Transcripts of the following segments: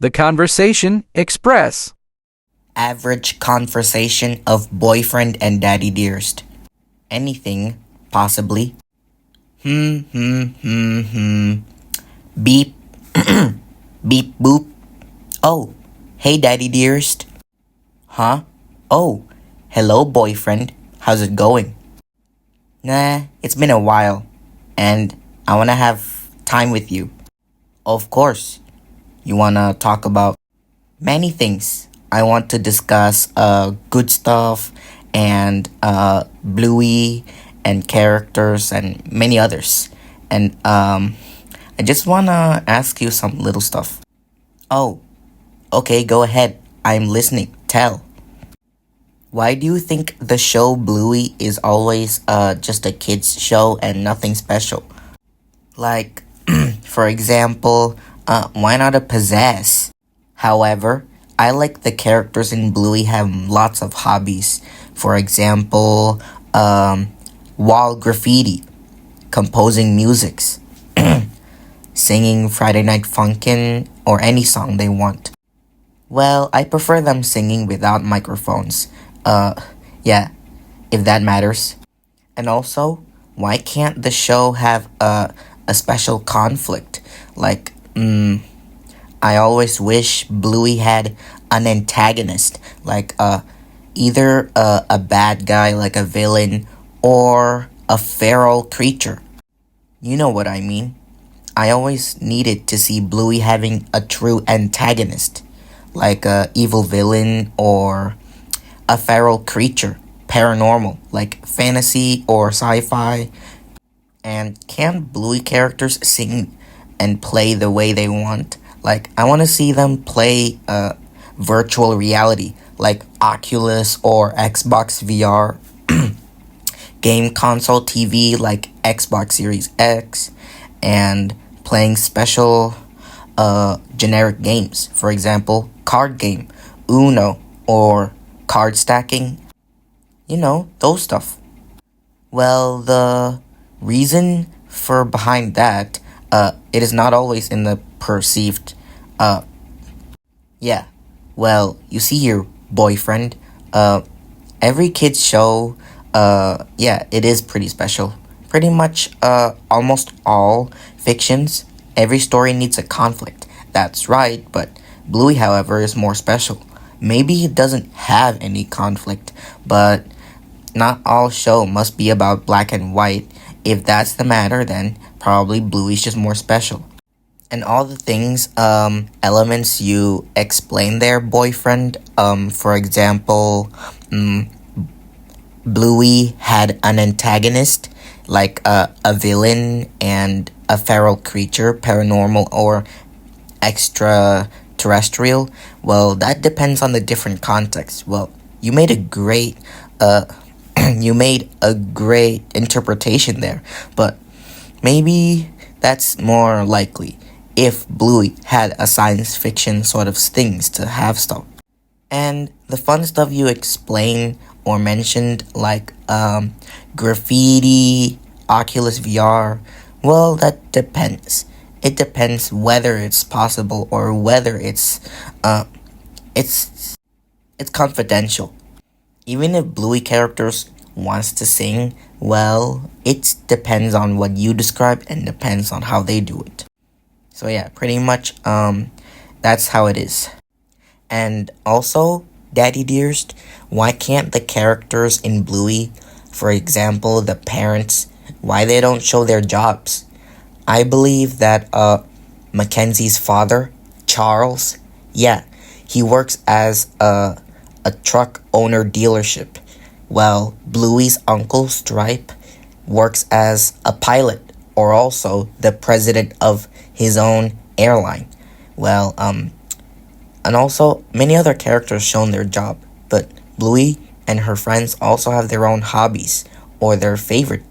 The conversation express. Average conversation of boyfriend and daddy dearest. Anything, possibly. Hmm. Beep. Beep boop. Oh, hey daddy dearest. Huh? Oh, hello boyfriend. How's it going? Nah, it's been a while. And I wanna have time with you. Of course. You wanna talk about many things. I want to discuss good stuff and Bluey and characters and many others. And I just wanna ask you some little stuff. Oh, okay, go ahead. I'm listening. Tell. Why do you think the show Bluey is always just a kids show and nothing special? Like, for example, why not a pizzazz? However, I like the characters in Bluey have lots of hobbies. For example, wall graffiti, composing musics, singing Friday Night Funkin', or any song they want. Well, I prefer them singing without microphones. Uh, yeah, if that matters. And also, why can't the show have a special conflict? Like, I always wish Bluey had an antagonist, like either a bad guy like a villain or a feral creature. You know what I mean? I always needed to see Bluey having a true antagonist, like a evil villain or a feral creature, paranormal, like fantasy or sci-fi. And can Bluey characters sing and play the way they want? Like, I want to see them play virtual reality, like Oculus or Xbox VR, game console TV like Xbox Series X, and playing special generic games. For example, card game, Uno, or card stacking. You know, those stuff. Well, the reason for behind that, it is not always in the perceived, uh, yeah. Well, you see here, boyfriend, every kid's show, yeah, it is pretty special. Pretty much, almost all fictions, every story needs a conflict. That's right, but Bluey, however, is more special. Maybe it doesn't have any conflict, but not all show must be about black and white. If that's the matter, then probably Bluey's just more special. And all the things, elements you explain there, boyfriend, for example, Bluey had an antagonist, like a villain and a feral creature, paranormal or extraterrestrial. Well, that depends on the different context. Well, you made a great, you made a great interpretation there, but maybe that's more likely if Bluey had a science fiction sort of things to have stuff. And the fun stuff you explained or mentioned, like graffiti, Oculus VR, well, that depends. It depends whether it's possible or whether it's it's confidential. Even if Bluey characters wants to sing, well, it depends on what you describe and depends on how they do it. So yeah, pretty much that's how it is. And also, Daddy Dearest, why can't the characters in Bluey, for example, the parents, why they don't show their jobs? I believe that Mackenzie's father, Charles, yeah, he works as a truck owner dealership. Well, Bluey's uncle, Stripe, works as a pilot or also the president of his own airline. Well, and also many other characters shown their job, but Bluey and her friends also have their own hobbies or their favorite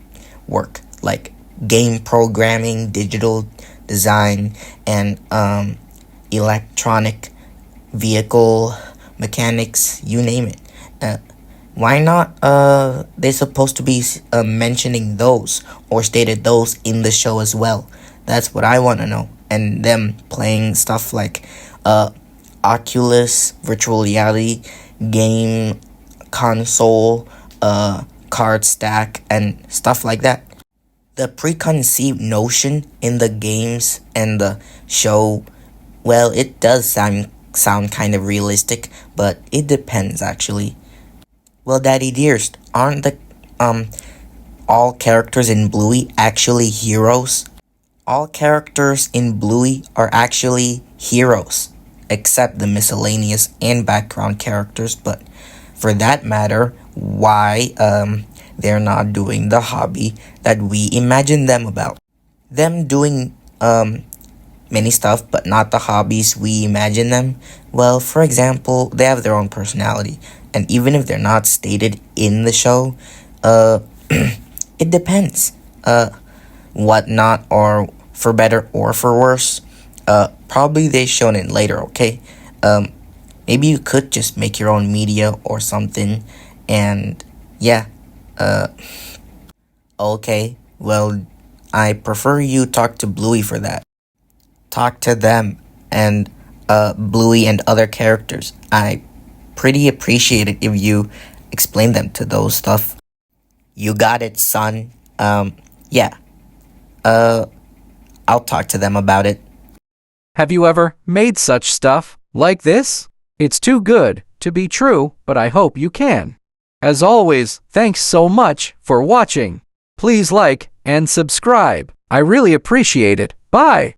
work, like game programming, digital design, and electronic vehicle mechanics, you name it. Why not they supposed to be mentioning those or stated those in the show as well? That's what I want to know. And them playing stuff like Oculus, virtual reality, game, console, card stack, and stuff like that. The preconceived notion in the games and the show, well, it does sound kind of realistic, but it depends actually. Well, Daddy Dearest, aren't the all characters in Bluey actually heroes? All characters in Bluey are actually heroes, except the miscellaneous and background characters, but for that matter, why they're not doing the hobby that we imagine them about. Them doing many stuff but not the hobbies we imagine them. Well, for example, they have their own personality, and even if they're not stated in the show, it depends. What not, or for better or for worse. Probably they shown it later, okay? Maybe you could just make your own media or something, and yeah. Okay, well, I prefer you talk to Bluey for that. Talk to them and Bluey and other characters. I pretty appreciate it if you explain them to those stuff. You got it, son. Yeah. I'll talk to them about it. Have you ever made such stuff like this? It's too good to be true, but I hope you can. As always, thanks so much for watching. Please like and subscribe. I really appreciate it. Bye.